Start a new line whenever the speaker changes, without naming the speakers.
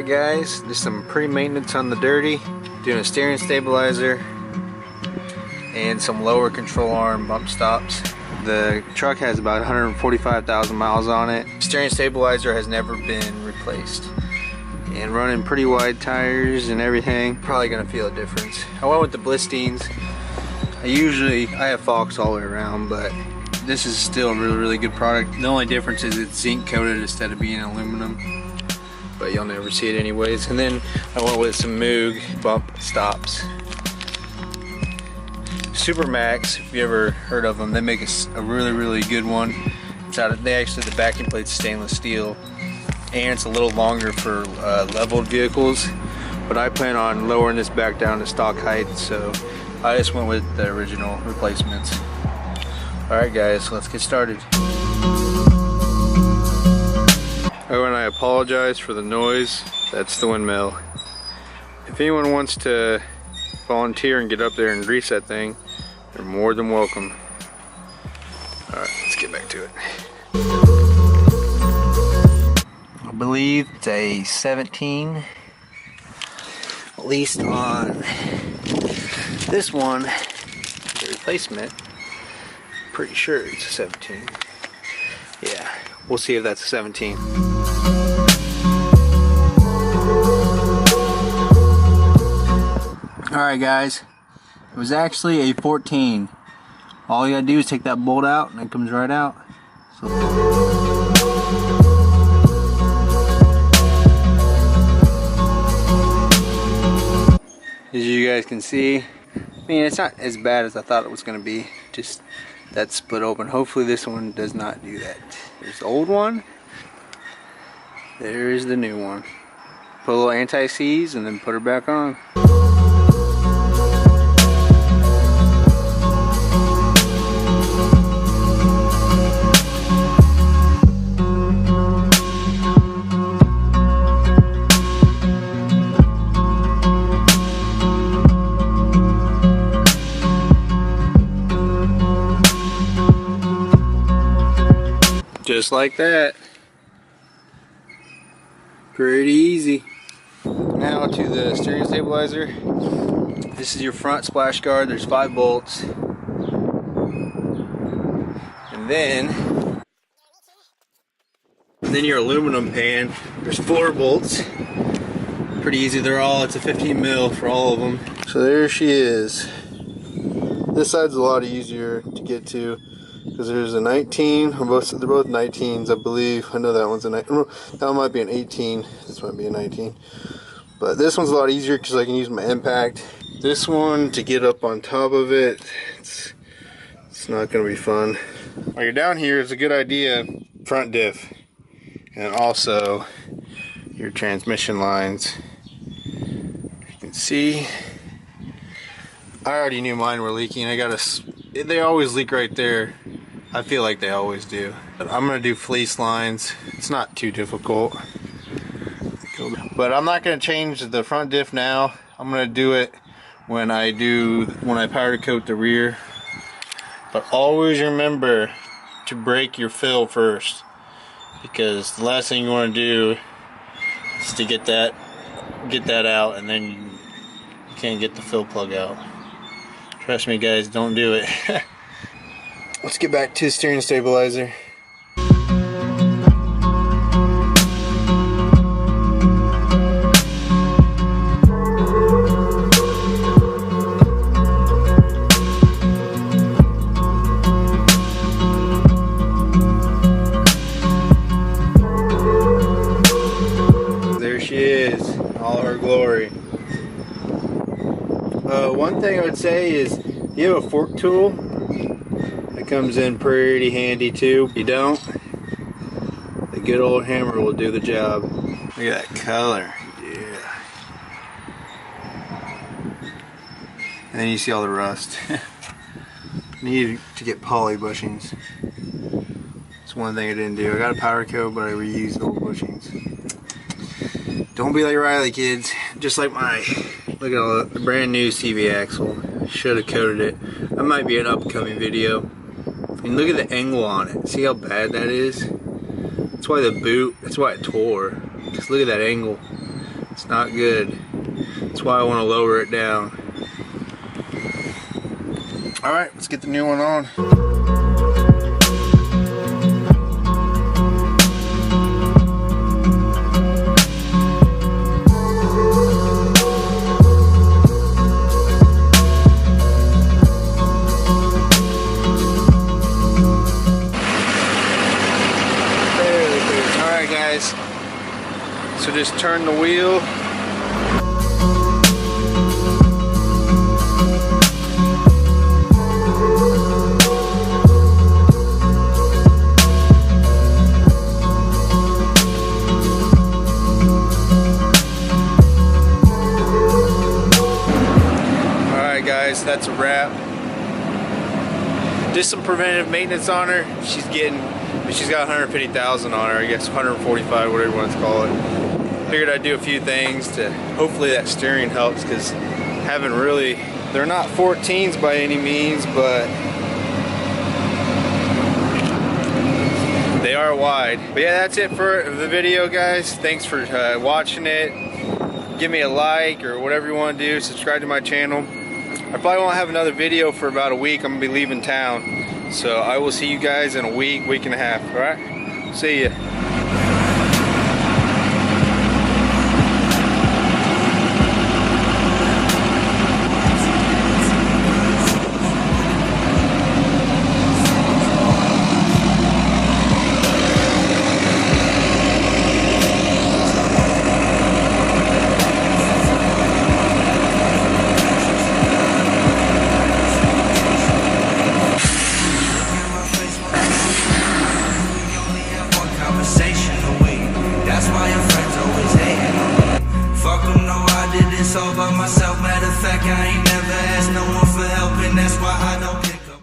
Alright guys, just some pre-maintenance on the dirty, doing a steering stabilizer and some lower control arm bump stops. The truck has about 145,000 miles on it. Steering stabilizer has never been replaced. And running pretty wide tires and everything, probably gonna feel a difference. I went with the Bilsteins. I have Fox all the way around, but this is still a really good product. The only difference is it's zinc coated instead of being aluminum, but you'll never see it anyways. And then I went with some Moog bump stops. Supermax, if you ever heard of them, they make a really good one. It's out of, the backing plate's stainless steel, and it's a little longer for leveled vehicles. But I plan on lowering this back down to stock height, so I just went with the original replacements. Alright guys, let's get started. Oh, and I apologize for the noise. That's the windmill. If anyone wants to volunteer and get up there and grease that thing, they're more than welcome. Alright, let's get back to it. I believe it's a 17. At least on this one, the replacement, pretty sure it's a 17. Yeah, we'll see if that's a 17. Alright guys, it was actually a 14. All you gotta do is take that bolt out and it comes right out. So as you guys can see, I mean, it's not as bad as I thought it was going to be. Just that split open. Hopefully this one does not do that. There's the old one. There's the new one. Put a little anti-seize and then put her back on. Just like that. Pretty easy. Now to the steering stabilizer. This is your front splash guard. There's 5 bolts. And then your aluminum pan. There's 4 bolts. Pretty easy. It's a 15 mil for all of them. So there she is. This side's a lot easier to get to, because there's a 19, they're both 19s, I believe. I know that one's a 19. That one might be an 18. This might be a 19. But this one's a lot easier because I can use my impact. This one, to get up on top of it, it's not going to be fun. While you're down here, it's a good idea, front diff, and also your transmission lines. You can see, I already knew mine were leaking. They always leak right there. I feel like they always do. But I'm gonna do fleece lines. It's not too difficult. But I'm not gonna change the front diff now. I'm gonna do it when I powder coat the rear. But always remember to break your fill first, because the last thing you want to do is to get that out, and then you can't get the fill plug out. Trust me guys, don't do it. Let's get back to the steering stabilizer. There she is, in all her glory. One thing I would say is, if you have a fork tool, it comes in pretty handy too. If you don't, the good old hammer will do the job. Look at that color. Yeah. And then you see all the rust. Need to get poly bushings. That's one thing I didn't do. I got a powder coat, but I reused old bushings. Don't be like Riley, kids. Just like look at all the brand new CV axle. Should have coated it. That might be an upcoming video. I mean, look at the angle on it. See how bad that is? That's why it tore. Just look at that angle. It's not good. That's why I want to lower it down. Alright, let's get the new one on. Alright guys, so just turn the wheel. That's a wrap. Did some preventative maintenance on her. She's got 150,000 on her, I guess 145, whatever you want to call it. Figured I'd do a few things to hopefully that steering helps, because haven't really, they're not 14s by any means, but they are wide. But yeah, that's it for the video, guys. Thanks for watching it. Give me a like or whatever you want to do. Subscribe to my channel. I probably won't have another video for about a week. I'm gonna be leaving town, so I will see you guys in a week and a half. All right, see ya.
All by myself, matter of fact, I ain't never asked no one for help, and that's why I don't care.